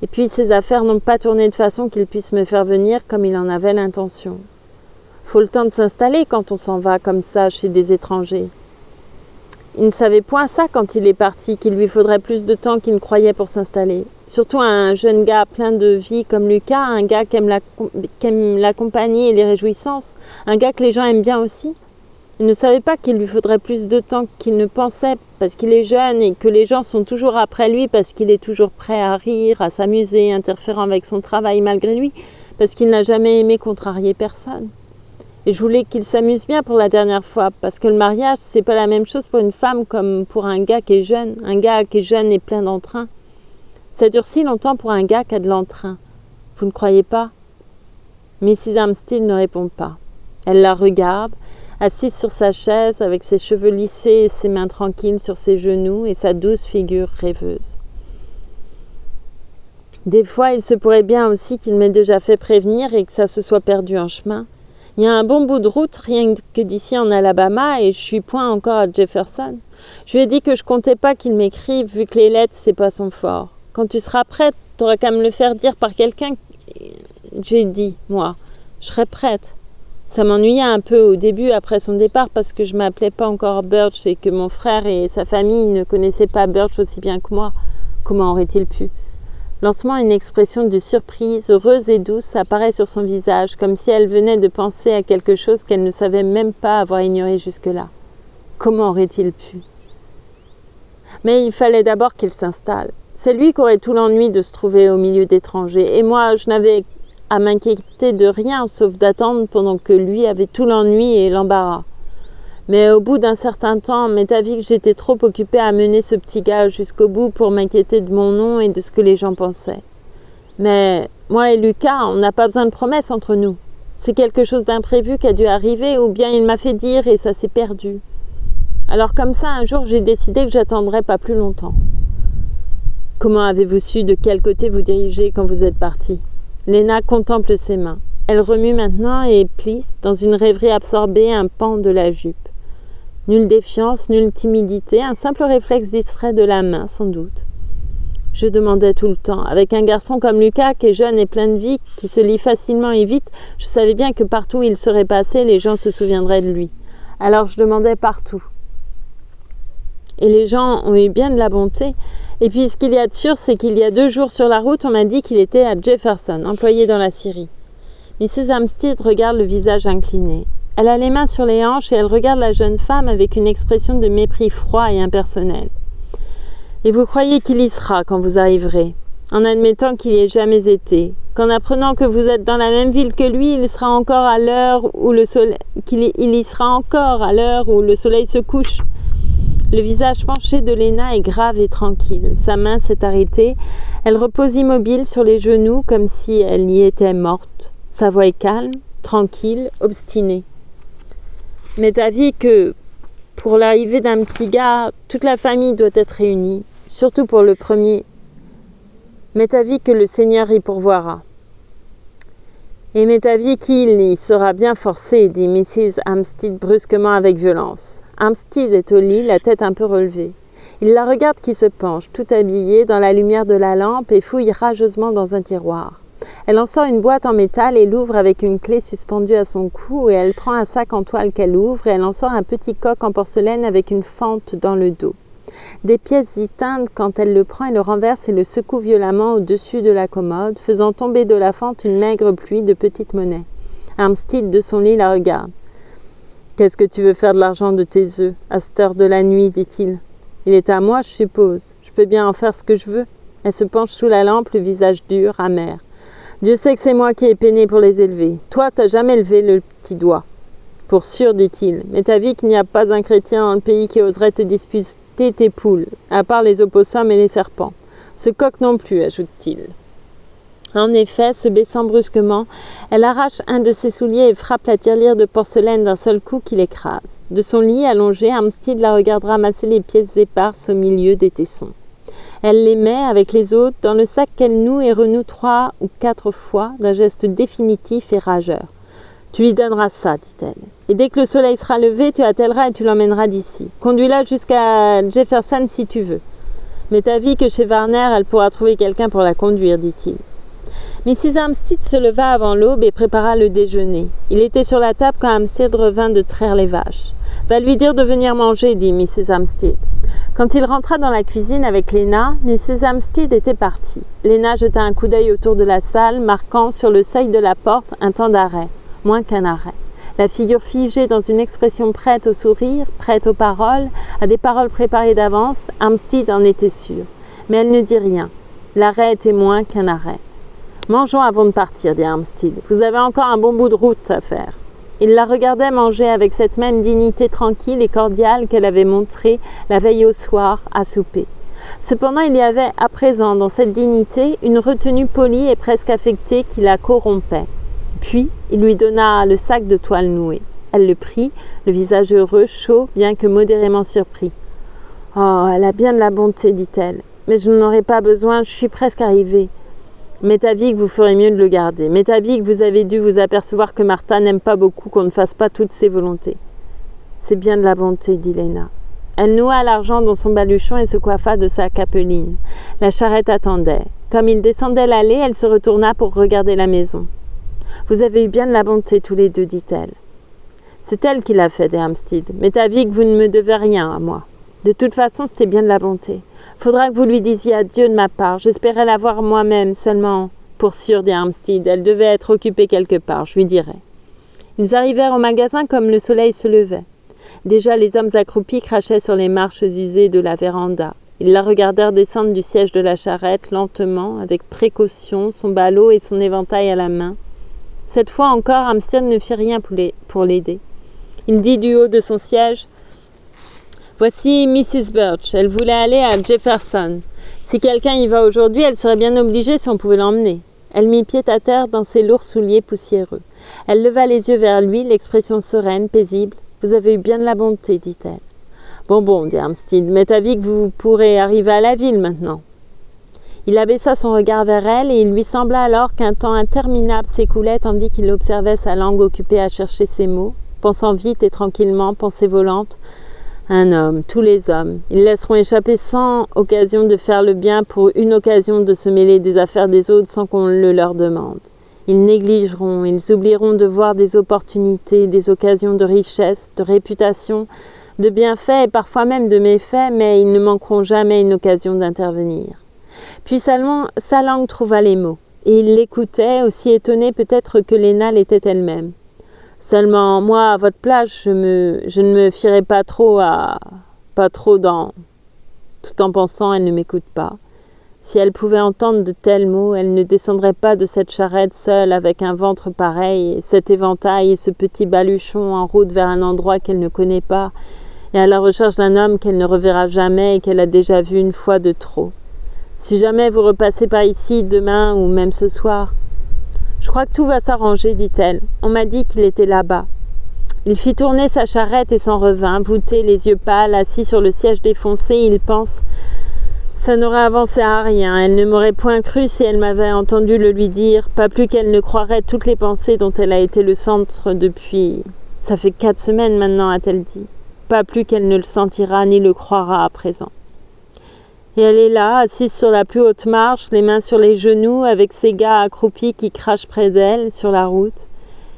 Et puis ses affaires n'ont pas tourné de façon qu'il puisse me faire venir comme il en avait l'intention. Faut le temps de s'installer quand on s'en va comme ça chez des étrangers. Il ne savait point ça quand il est parti, qu'il lui faudrait plus de temps qu'il ne croyait pour s'installer. Surtout un jeune gars plein de vie comme Lucas, un gars qui aime la compagnie et les réjouissances, un gars que les gens aiment bien aussi. Il ne savait pas qu'il lui faudrait plus de temps qu'il ne pensait, parce qu'il est jeune et que les gens sont toujours après lui, parce qu'il est toujours prêt à rire, à s'amuser, interférant avec son travail malgré lui, parce qu'il n'a jamais aimé contrarier personne. Et je voulais qu'il s'amuse bien pour la dernière fois, parce que le mariage, c'est pas la même chose pour une femme comme pour un gars qui est jeune et plein d'entrain. Ça dure si longtemps pour un gars qui a de l'entrain. Vous ne croyez pas? Mrs. Armstead ne répond pas. Elle la regarde, assise sur sa chaise avec ses cheveux lissés et ses mains tranquilles sur ses genoux et sa douce figure rêveuse. Des fois, il se pourrait bien aussi qu'il m'ait déjà fait prévenir et que ça se soit perdu en chemin. Il y a un bon bout de route, rien que d'ici en Alabama, et je suis point encore à Jefferson. Je lui ai dit que je comptais pas qu'il m'écrive, vu que les lettres, c'est pas son fort. Quand tu seras prête, t'auras qu'à me le faire dire par quelqu'un. J'ai dit, moi, je serai prête. Ça m'ennuyait un peu au début après son départ parce que je m'appelais pas encore Birch et que mon frère et sa famille ne connaissaient pas Birch aussi bien que moi. Comment aurait-il pu? Lentement, une expression de surprise, heureuse et douce, apparaît sur son visage, comme si elle venait de penser à quelque chose qu'elle ne savait même pas avoir ignoré jusque-là. Comment aurait-il pu? Mais il fallait d'abord qu'il s'installe. C'est lui qui aurait tout l'ennui de se trouver au milieu d'étrangers, et moi, je n'avais à m'inquiéter de rien, sauf d'attendre pendant que lui avait tout l'ennui et l'embarras. Mais au bout d'un certain temps, m'est avis que j'étais trop occupée à mener ce petit gars jusqu'au bout pour m'inquiéter de mon nom et de ce que les gens pensaient. Mais moi et Lucas, on n'a pas besoin de promesses entre nous. C'est quelque chose d'imprévu qui a dû arriver, ou bien il m'a fait dire et ça s'est perdu. Alors comme ça, un jour, j'ai décidé que j'attendrais pas plus longtemps. Comment avez-vous su de quel côté vous dirigez quand vous êtes parti? Lena contemple ses mains. Elle remue maintenant et plisse, dans une rêverie absorbée, un pan de la jupe. Nulle défiance, nulle timidité, un simple réflexe distrait de la main, sans doute. Je demandais tout le temps. Avec un garçon comme Lucas, qui est jeune et plein de vie, qui se lit facilement et vite, je savais bien que partout où il serait passé, les gens se souviendraient de lui. Alors je demandais partout. Et les gens ont eu bien de la bonté. Et puis ce qu'il y a de sûr, c'est qu'il y a 2 jours sur la route, on m'a dit qu'il était à Jefferson, employé dans la Syrie. Mrs. Armstead regarde le visage incliné. Elle a les mains sur les hanches et elle regarde la jeune femme avec une expression de mépris froid et impersonnel. Et vous croyez qu'il y sera quand vous arriverez, en admettant qu'il n'y ait jamais été, qu'en apprenant que vous êtes dans la même ville que lui, il sera encore à l'heure où le soleil, qu'il y sera encore à l'heure où le soleil se couche. Le visage penché de Lena est grave et tranquille. Sa main s'est arrêtée. Elle repose immobile sur les genoux comme si elle y était morte. Sa voix est calme, tranquille, obstinée. M'est avis que, pour l'arrivée d'un petit gars, toute la famille doit être réunie, surtout pour le premier. M'est avis que le Seigneur y pourvoira. Et m'est avis qu'il y sera bien forcé, dit Mrs. Armstead brusquement avec violence. Armstead est au lit, la tête un peu relevée. Il la regarde qui se penche, tout habillée, dans la lumière de la lampe et fouille rageusement dans un tiroir. Elle en sort une boîte en métal et l'ouvre avec une clé suspendue à son cou et elle prend un sac en toile qu'elle ouvre et elle en sort un petit coq en porcelaine avec une fente dans le dos. Des pièces y teintent quand elle le prend et le renverse et le secoue violemment au-dessus de la commode, faisant tomber de la fente une maigre pluie de petites monnaies. Armstead de son lit la regarde. « Qu'est-ce que tu veux faire de l'argent de tes œufs, à cette heure de la nuit, dit-il. Il est à moi, je suppose. Je peux bien en faire ce que je veux. » Elle se penche sous la lampe, le visage dur, amer. « Dieu sait que c'est moi qui ai peiné pour les élever. Toi, t'as jamais levé le petit doigt. »« Pour sûr, dit-il. Mais t'as vu qu'il n'y a pas un chrétien dans le pays qui oserait te disputer tes poules, à part les opossums et les serpents. Ce coq non plus, ajoute-t-il. En effet, se baissant brusquement, elle arrache un de ses souliers et frappe la tirelire de porcelaine d'un seul coup qui l'écrase. De son lit allongé, Armstead la regarde ramasser les pièces éparses au milieu des tessons. Elle les met, avec les autres, dans le sac qu'elle noue et renoue 3 ou 4 fois, d'un geste définitif et rageur. « Tu lui donneras ça, dit-elle. Et dès que le soleil sera levé, tu attelleras et tu l'emmèneras d'ici. Conduis-la jusqu'à Jefferson si tu veux. Mais t'as vu que chez Warner, elle pourra trouver quelqu'un pour la conduire, dit-il. Mrs. Armstead se leva avant l'aube et prépara le déjeuner. Il était sur la table quand Armstead revint de traire les vaches. « Va lui dire de venir manger, dit Mrs. Armstead. Quand il rentra dans la cuisine avec Lena, Mrs. Armstead était partie. Lena jeta un coup d'œil autour de la salle, marquant sur le seuil de la porte un temps d'arrêt, moins qu'un arrêt. La figure figée dans une expression prête au sourire, prête aux paroles, à des paroles préparées d'avance, Armstead en était sûre. Mais elle ne dit rien. L'arrêt était moins qu'un arrêt. « Mangeons avant de partir, dit Armstead. Vous avez encore un bon bout de route à faire. » Il la regardait manger avec cette même dignité tranquille et cordiale qu'elle avait montrée la veille au soir à souper. Cependant, il y avait à présent dans cette dignité une retenue polie et presque affectée qui la corrompait. Puis, il lui donna le sac de toile nouée. Elle le prit, le visage heureux, chaud, bien que modérément surpris. « Oh, elle a bien de la bonté, dit-elle. Mais je n'en aurai pas besoin, je suis presque arrivée. » M'est avis que vous ferez mieux de le garder. M'est avis que vous avez dû vous apercevoir que Martha n'aime pas beaucoup qu'on ne fasse pas toutes ses volontés. C'est bien de la bonté, dit Lena. Elle noua l'argent dans son baluchon et se coiffa de sa capeline. La charrette attendait. Comme il descendait l'allée, elle se retourna pour regarder la maison. Vous avez eu bien de la bonté tous les deux, dit-elle. C'est elle qui l'a fait, dit Armstead. M'est avis que vous ne me devez rien à moi. De toute façon, c'était bien de la bonté. Faudra que vous lui disiez adieu de ma part. J'espérais la voir moi-même, seulement... Pour sûr, dit Armstead, elle devait être occupée quelque part, je lui dirai. Ils arrivèrent au magasin comme le soleil se levait. Déjà, les hommes accroupis crachaient sur les marches usées de la véranda. Ils la regardèrent descendre du siège de la charrette, lentement, avec précaution, son ballot et son éventail à la main. Cette fois encore, Armstead ne fit rien pour l'aider. Il dit du haut de son siège... Voici Mrs. Birch, elle voulait aller à Jefferson. Si quelqu'un y va aujourd'hui, elle serait bien obligée si on pouvait l'emmener. Elle mit pied à terre dans ses lourds souliers poussiéreux. Elle leva les yeux vers lui, l'expression sereine, paisible. « Vous avez eu bien de la bonté, dit-elle. »« Bon, dit Armstead, m'est avis que vous pourrez arriver à la ville maintenant. » Il abaissa son regard vers elle et il lui sembla alors qu'un temps interminable s'écoulait tandis qu'il observait sa langue occupée à chercher ses mots, pensant vite et tranquillement, pensée volante. Un homme, tous les hommes, ils laisseront échapper 100 occasions de faire le bien pour une occasion de se mêler des affaires des autres sans qu'on le leur demande. Ils négligeront, ils oublieront de voir des opportunités, des occasions de richesse, de réputation, de bienfaits et parfois même de méfaits, mais ils ne manqueront jamais une occasion d'intervenir. Puis sa langue trouva les mots, et il l'écoutait, aussi étonné peut-être que Lena l'était elle-même. Seulement, moi, à votre place, je ne me fierai pas trop dans... Tout en pensant, elle ne m'écoute pas. Si elle pouvait entendre de tels mots, elle ne descendrait pas de cette charrette seule avec un ventre pareil, et cet éventail et ce petit baluchon en route vers un endroit qu'elle ne connaît pas, et à la recherche d'un homme qu'elle ne reverra jamais et qu'elle a déjà vu une fois de trop. Si jamais vous repassez par ici demain ou même ce soir... « Je crois que tout va s'arranger, dit-elle. On m'a dit qu'il était là-bas. » Il fit tourner sa charrette et s'en revint, voûté, les yeux pâles, assis sur le siège défoncé. Il pense « Ça n'aurait avancé à rien. Elle ne m'aurait point cru si elle m'avait entendu le lui dire, pas plus qu'elle ne croirait toutes les pensées dont elle a été le centre depuis... Ça fait 4 semaines maintenant, a-t-elle dit. Pas plus qu'elle ne le sentira ni le croira à présent. » Et elle est là, assise sur la plus haute marche, les mains sur les genoux, avec ses gars accroupis qui crachent près d'elle, sur la route.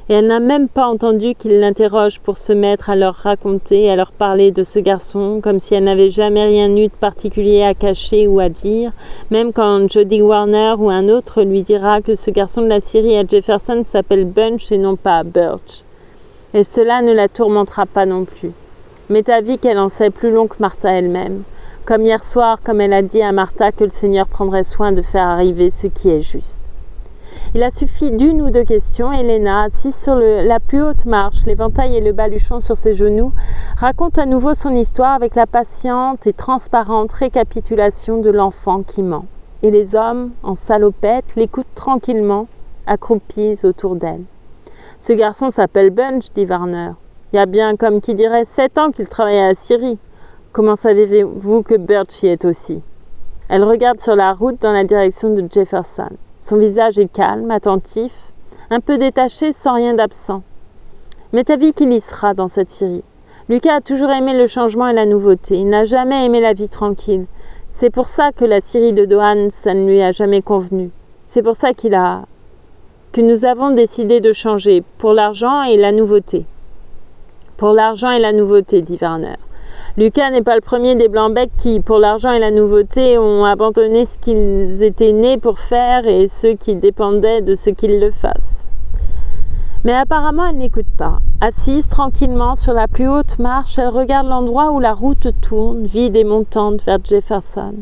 Et elle n'a même pas entendu qu'il l'interroge pour se mettre à leur raconter, à leur parler de ce garçon, comme si elle n'avait jamais rien eu de particulier à cacher ou à dire, même quand Jody Warner ou un autre lui dira que ce garçon de la Syrie à Jefferson s'appelle Bunch et non pas Birch. Et cela ne la tourmentera pas non plus. M'est avis qu'elle en sait plus long que Martha elle-même. Comme hier soir, comme elle a dit à Martha que le Seigneur prendrait soin de faire arriver ce qui est juste. Il a suffi d'une ou deux questions, et Lena, assise sur la plus haute marche, l'éventail et le baluchon sur ses genoux, raconte à nouveau son histoire avec la patiente et transparente récapitulation de l'enfant qui ment. Et les hommes, en salopette, l'écoutent tranquillement, accroupis autour d'elle. « Ce garçon s'appelle Bunch, dit Warner. Il y a bien, comme qui dirait, 7 ans qu'il travaille à la Syrie. Comment savez-vous que Birch y est aussi ?» Elle regarde sur la route dans la direction de Jefferson. Son visage est calme, attentif, un peu détaché, sans rien d'absent. M'est avis qu'il y sera dans cette Syrie. Lucas a toujours aimé le changement et la nouveauté. Il n'a jamais aimé la vie tranquille. C'est pour ça que la Syrie de Dohan, ça ne lui a jamais convenu. C'est pour ça qu'il a que nous avons décidé de changer pour l'argent et la nouveauté. Pour l'argent et la nouveauté, dit Warner. Lucas n'est pas le premier des Blancs-Becs qui, pour l'argent et la nouveauté, ont abandonné ce qu'ils étaient nés pour faire et ceux qui dépendaient de ce qu'ils le fassent. Mais apparemment, elle n'écoute pas. Assise tranquillement sur la plus haute marche, elle regarde l'endroit où la route tourne, vide et montante vers Jefferson.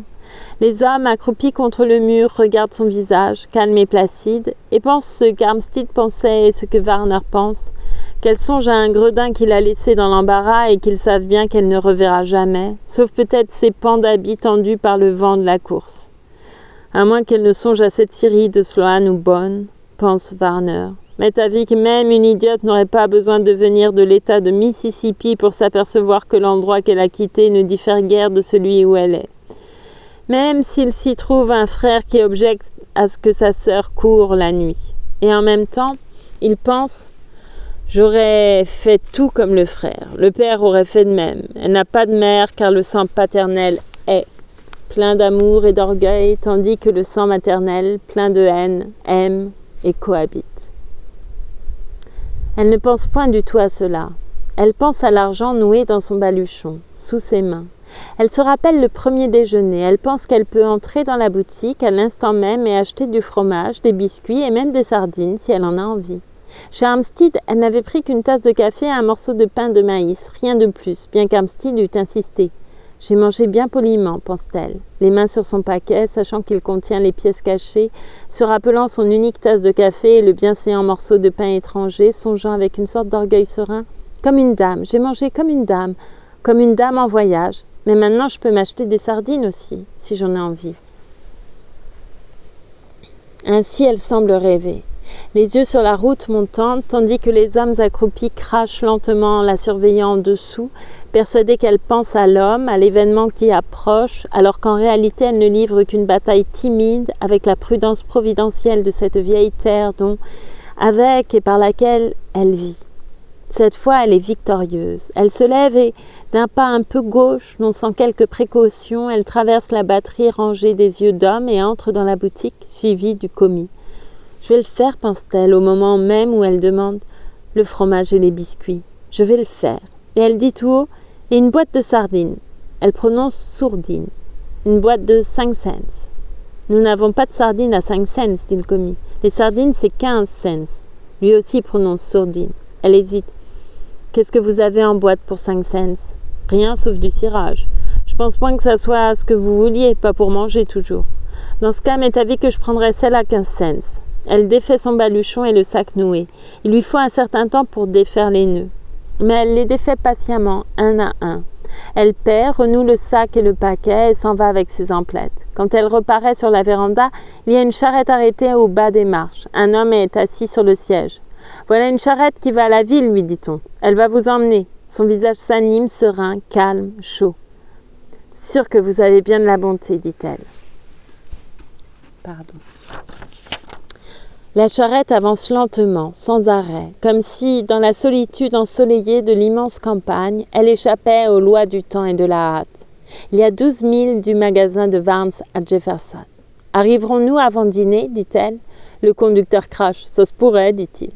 Les hommes accroupis contre le mur regardent son visage, calme et placide, et pensent ce qu'Armstead pensait et ce que Warner pense, qu'elle songe à un gredin qu'il a laissé dans l'embarras et qu'ils savent bien qu'elle ne reverra jamais, sauf peut-être ses pans d'habits tendus par le vent de la course. À moins qu'elle ne songe à cette Syrie de Sloan ou Bonn, pense Warner. M'est avis que même une idiote n'aurait pas besoin de venir de l'État de Mississippi pour s'apercevoir que l'endroit qu'elle a quitté ne diffère guère de celui où elle est. Même s'il s'y trouve un frère qui objecte à ce que sa sœur court la nuit. Et en même temps, il pense « J'aurais fait tout comme le frère. Le père aurait fait de même. Elle n'a pas de mère car le sang paternel est plein d'amour et d'orgueil, tandis que le sang maternel, plein de haine, aime et cohabite. » Elle ne pense point du tout à cela. Elle pense à l'argent noué dans son baluchon, sous ses mains. Elle se rappelle le premier déjeuner. Elle pense qu'elle peut entrer dans la boutique à l'instant même et acheter du fromage, des biscuits et même des sardines si elle en a envie. Chez Armstead, elle n'avait pris qu'une tasse de café et un morceau de pain de maïs, rien de plus, bien qu'Armstead eût insisté. « J'ai mangé bien poliment, pense-t-elle, les mains sur son paquet, sachant qu'il contient les pièces cachées, se rappelant son unique tasse de café et le bienséant morceau de pain étranger, songeant avec une sorte d'orgueil serein. Comme une dame, j'ai mangé comme une dame en voyage, mais maintenant je peux m'acheter des sardines aussi, si j'en ai envie. » Ainsi elle semble rêver. Les yeux sur la route montante, tandis que les hommes accroupis crachent lentement en la surveillant en dessous, persuadés qu'elle pense à l'homme, à l'événement qui approche, alors qu'en réalité elle ne livre qu'une bataille timide avec la prudence providentielle de cette vieille terre dont, avec et par laquelle elle vit. Cette fois, elle est victorieuse. Elle se lève et, d'un pas un peu gauche, non sans quelques précautions, elle traverse la batterie rangée des yeux d'hommes et entre dans la boutique, suivie du commis. « Je vais le faire, pense-t-elle, au moment même où elle demande « le fromage et les biscuits. Je vais le faire. » Et elle dit tout haut « et une boîte de sardines. » Elle prononce sourdine. « Une boîte de 5 cents. » « Nous n'avons pas de sardines à 5 cents, dit le commis. Les sardines, c'est 15 cents. Lui aussi prononce sourdine. Elle hésite. « Qu'est-ce que vous avez en boîte pour 5 cents? » Rien sauf du cirage. Je pense point que ça soit ce que vous vouliez, pas pour manger toujours. Dans ce cas, m'est avis que je prendrais celle à 15 cents. Elle défait son baluchon et le sac noué. Il lui faut un certain temps pour défaire les nœuds. Mais elle les défait patiemment, un à un. Elle paie, renoue le sac et le paquet et s'en va avec ses emplettes. Quand elle reparaît sur la véranda, il y a une charrette arrêtée au bas des marches. Un homme est assis sur le siège. « Voilà une charrette qui va à la ville, lui dit-on. Elle va vous emmener. » Son visage s'anime, serein, calme, chaud. « Sûr que vous avez bien de la bonté, dit-elle. Pardon. La charrette avance lentement, sans arrêt, comme si, dans la solitude ensoleillée de l'immense campagne, elle échappait aux lois du temps et de la hâte. Il y a 12 milles du magasin de Vance à Jefferson. « Arriverons-nous avant dîner ?» dit-elle. Le conducteur crache. « Ça se pourrait, dit-il. »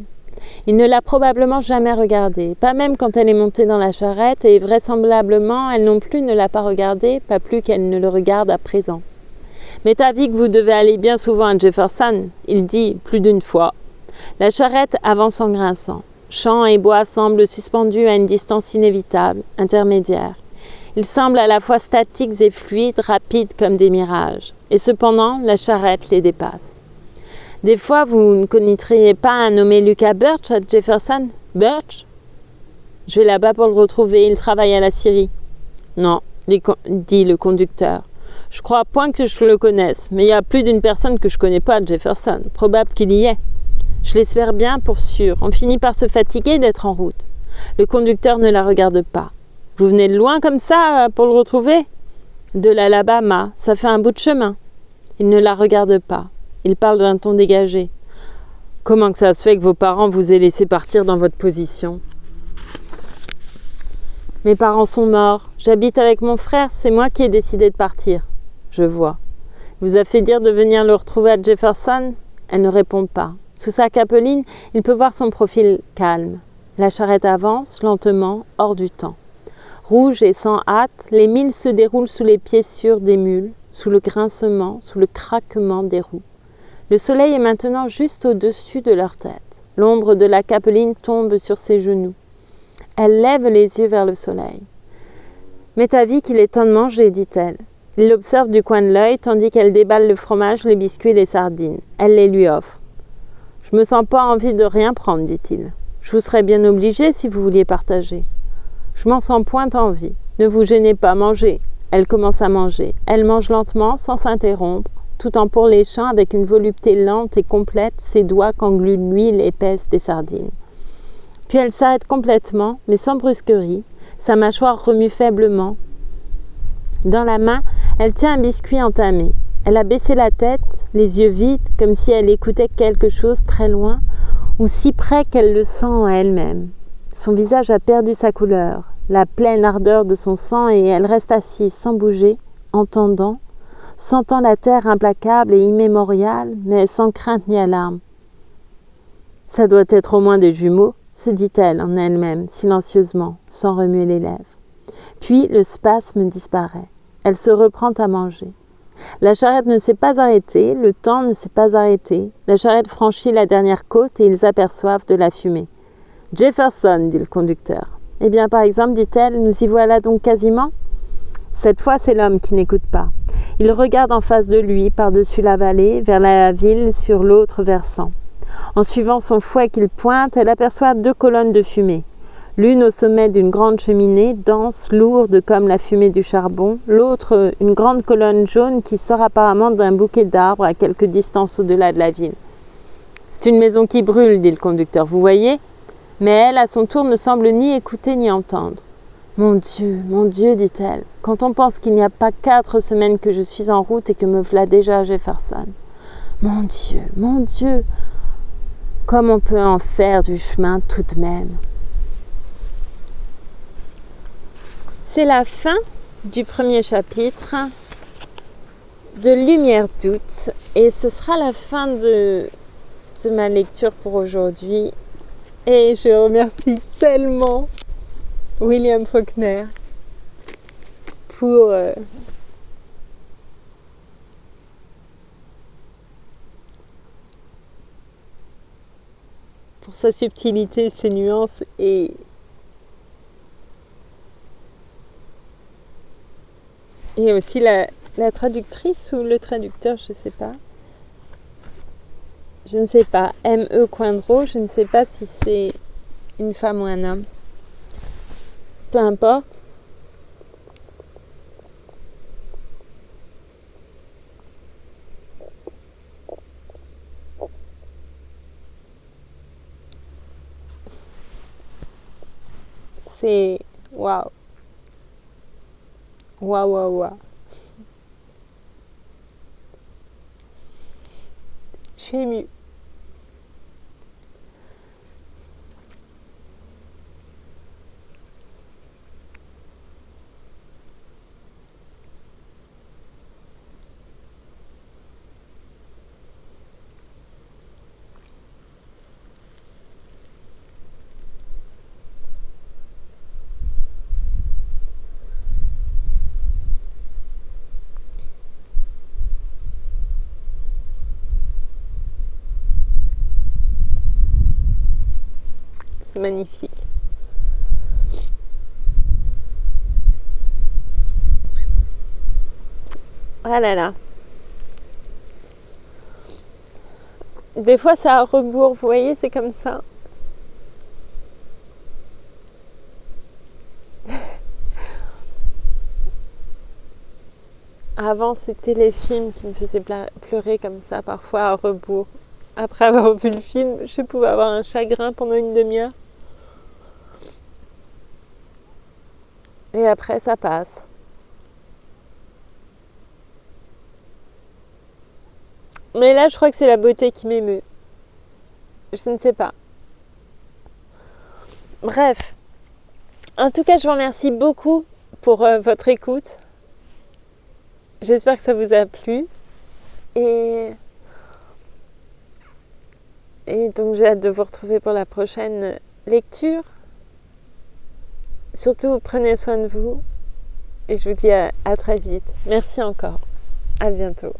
Il ne l'a probablement jamais regardée, pas même quand elle est montée dans la charrette, et vraisemblablement, elle non plus ne l'a pas regardé, pas plus qu'elle ne le regarde à présent. « M'est avis que vous devez aller bien souvent à Jefferson, » il dit plus d'une fois. La charrette avance en grinçant. Champs et bois semblent suspendus à une distance inévitable, intermédiaire. Ils semblent à la fois statiques et fluides, rapides comme des mirages. Et cependant, la charrette les dépasse. Des fois, vous ne connaîtriez pas un nommé Lucas Birch à Jefferson? Birch? Je vais là-bas pour le retrouver, il travaille à la scierie. Non, dit le conducteur. Je crois point que je le connaisse, mais il y a plus d'une personne que je connais pas à Jefferson. Probable qu'il y ait. Je l'espère bien, pour sûr. On finit par se fatiguer d'être en route. Le conducteur ne la regarde pas. Vous venez de loin comme ça pour le retrouver? De l'Alabama, ça fait un bout de chemin. Il ne la regarde pas. Il parle d'un ton dégagé. Comment que ça se fait que vos parents vous aient laissé partir dans votre position? Mes parents sont morts. J'habite avec mon frère, c'est moi qui ai décidé de partir. Je vois. Il vous a fait dire de venir le retrouver à Jefferson? Elle ne répond pas. Sous sa capeline, il peut voir son profil calme. La charrette avance, lentement, hors du temps. Rouge et sans hâte, les milles se déroulent sous les pieds sûrs des mules, sous le grincement, sous le craquement des roues. Le soleil est maintenant juste au-dessus de leur tête. L'ombre de la capeline tombe sur ses genoux. Elle lève les yeux vers le soleil. « Mais t'as vu qu'il est temps de manger, dit-elle. Il l'observe du coin de l'œil, tandis qu'elle déballe le fromage, les biscuits et les sardines. Elle les lui offre. « Je me sens pas envie de rien prendre, dit-il. Je vous serais bien obligé si vous vouliez partager. Je m'en sens point envie. Ne vous gênez pas, mangez. » Elle commence à manger. Elle mange lentement, sans s'interrompre, tout en pourléchant avec une volupté lente et complète ses doigts qu'engluent l'huile épaisse des sardines. Puis elle s'arrête complètement, mais sans brusquerie. Sa mâchoire remue faiblement. Dans la main, elle tient un biscuit entamé. Elle a baissé la tête, les yeux vides, comme si elle écoutait quelque chose très loin, ou si près qu'elle le sent en elle-même. Son visage a perdu sa couleur, la pleine ardeur de son sang, et elle reste assise sans bouger, entendant, sentant la terre implacable et immémoriale, mais sans crainte ni alarme. « Ça doit être au moins des jumeaux », se dit-elle en elle-même, silencieusement, sans remuer les lèvres. Puis le spasme disparaît. Elle se reprend à manger. La charrette ne s'est pas arrêtée, le temps ne s'est pas arrêté. La charrette franchit la dernière côte et ils aperçoivent de la fumée. « Jefferson, dit le conducteur. « Eh bien, par exemple, dit-elle, nous y voilà donc quasiment ?» Cette fois, c'est l'homme qui n'écoute pas. Il regarde en face de lui, par-dessus la vallée, vers la ville sur l'autre versant. En suivant son fouet qu'il pointe, elle aperçoit 2 colonnes de fumée. L'une au sommet d'une grande cheminée, dense, lourde comme la fumée du charbon, l'autre une grande colonne jaune qui sort apparemment d'un bouquet d'arbres à quelque distance au-delà de la ville. « C'est une maison qui brûle, dit le conducteur, vous voyez ? » Mais elle, à son tour, ne semble ni écouter ni entendre. « Mon Dieu, dit-elle, quand on pense qu'il n'y a pas 4 semaines que je suis en route et que me voilà déjà à Jefferson. Mon Dieu, comme on peut en faire du chemin tout de même. » C'est la fin du premier chapitre de Lumière d'août et ce sera la fin de ma lecture pour aujourd'hui. Et je remercie tellement William Faulkner pour sa subtilité, ses nuances et aussi la traductrice ou le traducteur, je ne sais pas, M.E. Coindreau, je ne sais pas si c'est une femme ou un homme. Peu importe. C'est waouh. Waouh. Je suis émue. C'est magnifique. Ah là là. Des fois, c'est à rebours, vous voyez, c'est comme ça. Avant, c'était les films qui me faisaient pleurer comme ça, parfois à rebours. Après avoir vu le film, je pouvais avoir un chagrin pendant une demi-heure. Et après, ça passe. Mais là, je crois que c'est la beauté qui m'émeut. Je ne sais pas. Bref. En tout cas, je vous remercie beaucoup pour votre écoute. J'espère que ça vous a plu. Et Et donc j'ai hâte de vous retrouver pour la prochaine lecture. Surtout, prenez soin de vous et je vous dis à très vite. Merci encore. À bientôt.